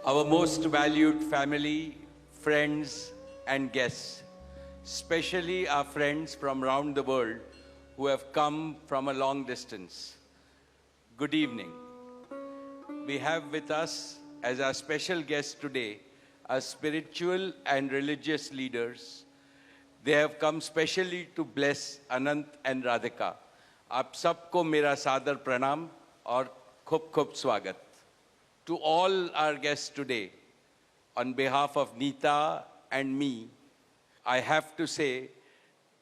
Our most valued family, friends, and guests, especially our friends from around the world who have come from a long distance. Good evening. We have with us as our special guests today our spiritual and religious leaders. They have come specially to bless Anant and Radhika. आप सबको मेरा सादर प्रणाम और खूब खूब स्वागत. To all our guests today, on behalf of Neeta and me, I have to say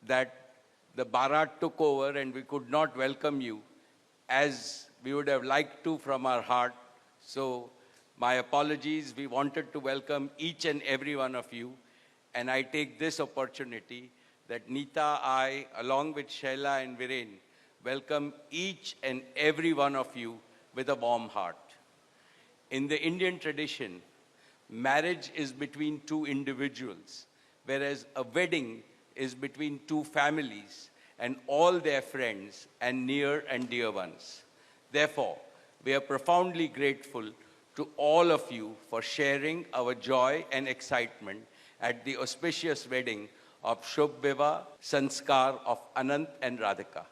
that the Bharat took over and we could not welcome you as we would have liked to from our heart. So my apologies. We wanted to welcome each and every one of you. And I take this opportunity that Neeta, I, along with Shaila and Viren, welcome each and every one of you with a warm heart. In the Indian tradition, marriage is between two individuals, whereas a wedding is between two families and all their friends and near and dear ones. Therefore, we are profoundly grateful to all of you for sharing our joy and excitement at the auspicious wedding of Shubh Vivah Sanskar of Anant and Radhika.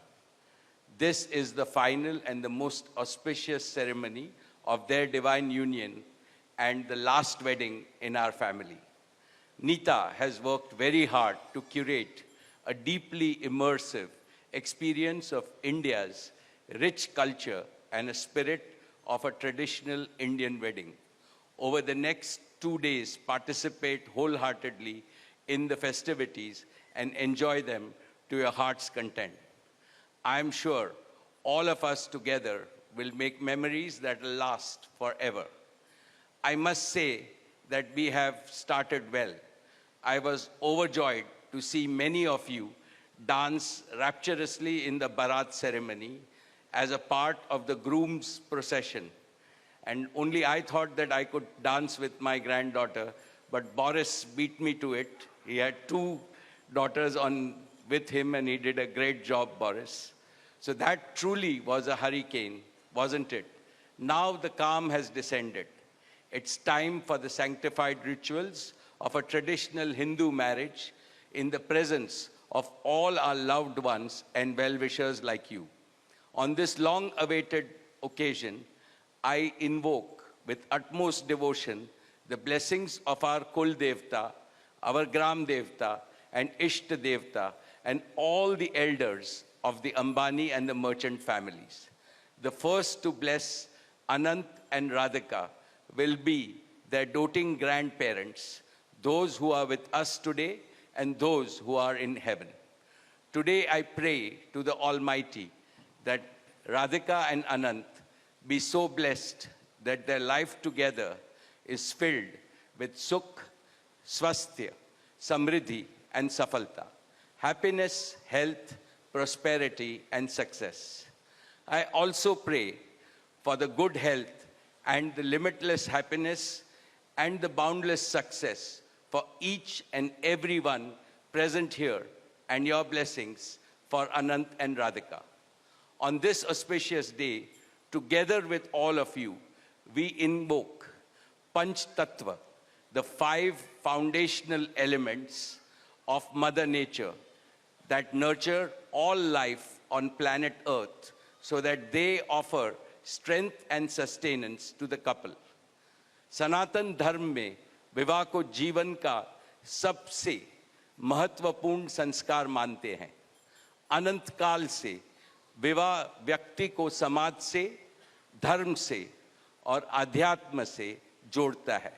This is the final and the most auspicious ceremony of their divine union and the last wedding in our family. Neeta has worked very hard to curate a deeply immersive experience of India's rich culture and a spirit of a traditional Indian wedding. Over the next 2 days, participate wholeheartedly in the festivities and enjoy them to your heart's content. I am sure all of us together will make memories that will last forever. I must say that we have started well. I was overjoyed to see many of you dance rapturously in the Bharat ceremony as a part of the groom's procession. And only I thought that I could dance with my granddaughter, but Boris beat me to it. He had 2 daughters with him and he did a great job, Boris. So that truly was a hurricane, wasn't it? Now the calm has descended. It's time for the sanctified rituals of a traditional Hindu marriage in the presence of all our loved ones and well-wishers like you. On this long-awaited occasion, I invoke with utmost devotion the blessings of our Kul Devta, our Gram Devta, and Ishta Devta, and all the elders of the Ambani and the merchant families. The first to bless Anant and Radhika will be their doting grandparents, those who are with us today and those who are in heaven. Today I pray to the Almighty that Radhika and Anant be so blessed that their life together is filled with sukh, swasthya, samriddhi, and safalta, happiness, health, prosperity, and success. I also pray for the good health and the limitless happiness and the boundless success for each and every one present here, and your blessings for Anant and Radhika. On this auspicious day, together with all of you, we invoke Panch Tattva, the 5 foundational elements of Mother Nature that nurture all life on planet Earth so that they offer strength and sustenance to the couple. सनातन धर्म में विवाह को जीवन का सबसे महत्वपूर्ण संस्कार मानते हैं. अनंत काल से विवाह व्यक्ति को समाज से, धर्म से और आध्यात्म से जोड़ता है.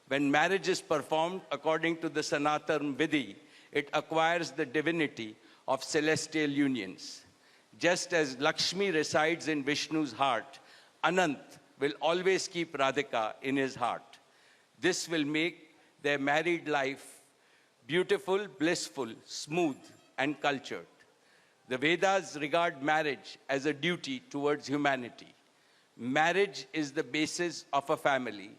When marriage is performed according to the Sanatan Vidhi, it acquires the divinity of celestial unions. Just as Lakshmi resides in Vishnu's heart, Anant will always keep Radhika in his heart. This will make their married life beautiful, blissful, smooth, and cultured. The Vedas regard marriage as a duty towards humanity. Marriage is the basis of a family.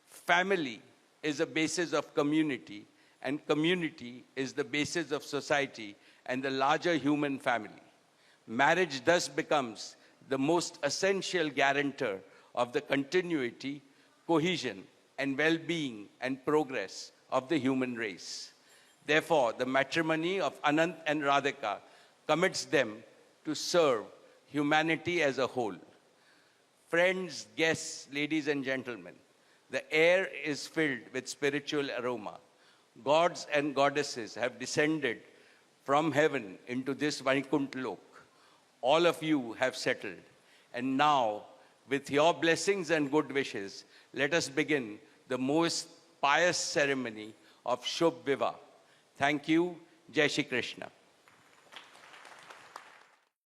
Family is a basis of community, and community is the basis of society and the larger human family. Marriage thus becomes the most essential guarantor of the continuity, cohesion, and well-being and progress of the human race. Therefore, the matrimony of Anant and Radhika commits them to serve humanity as a whole. Friends, guests, ladies and gentlemen, the air is filled with spiritual aroma. Gods and goddesses have descended from heaven into this Vaikuntha Lok. All of you have settled. And now, with your blessings and good wishes, let us begin the most pious ceremony of Shubh Vivah. Thank you. Jai Shri Krishna.